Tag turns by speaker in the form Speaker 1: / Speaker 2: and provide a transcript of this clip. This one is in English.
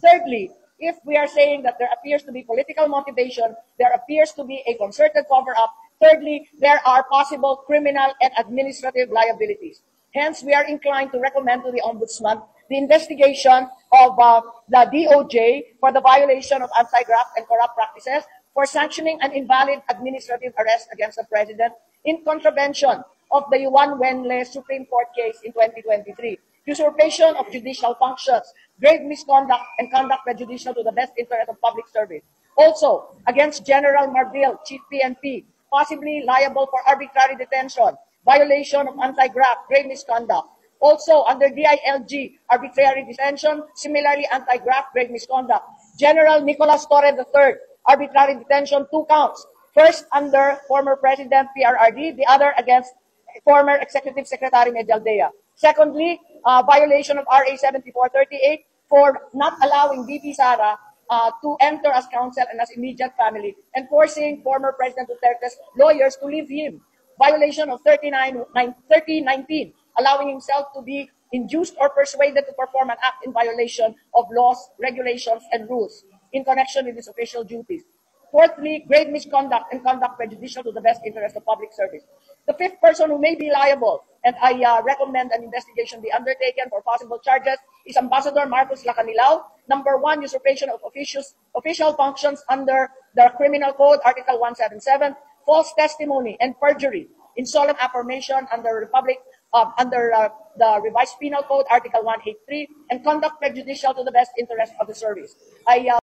Speaker 1: Thirdly, if we are saying that there appears to be political motivation, there appears to be a concerted cover-up, thirdly, there are possible criminal and administrative liabilities. Hence, we are inclined to recommend to the Ombudsman the investigation of the DOJ for the violation of anti-graft and corrupt practices, for sanctioning an invalid administrative arrest against the President in contravention of the Yuan Wenle Supreme Court case in 2023, usurpation of judicial functions, grave misconduct, and conduct prejudicial to the best interest of public service. Also, against General Marbil, Chief PNP, possibly liable for arbitrary detention, violation of anti-graft, grave misconduct. Also, under DILG, arbitrary detention, similarly anti-graft, grave misconduct. General Nicolas Torre III, arbitrary detention, 2 counts. First, under former President PRRD, the other against former Executive Secretary Medialdea. Secondly, violation of RA 7438 for not allowing VP Sara to enter as counsel and as immediate family, and forcing former President Duterte's lawyers to leave him. Violation of 3019, allowing himself to be induced or persuaded to perform an act in violation of laws, regulations, and rules in connection with his official duties. Fourthly, grave misconduct and conduct prejudicial to the best interest of public service. The fifth person who may be liable, and I recommend an investigation be undertaken for possible charges, is Ambassador Marcos Lacanilao. Number 1, usurpation of official functions under the Criminal Code, Article 177, false testimony and perjury in solemn affirmation under the Revised Penal Code, Article 183, and conduct prejudicial to the best interest of the service.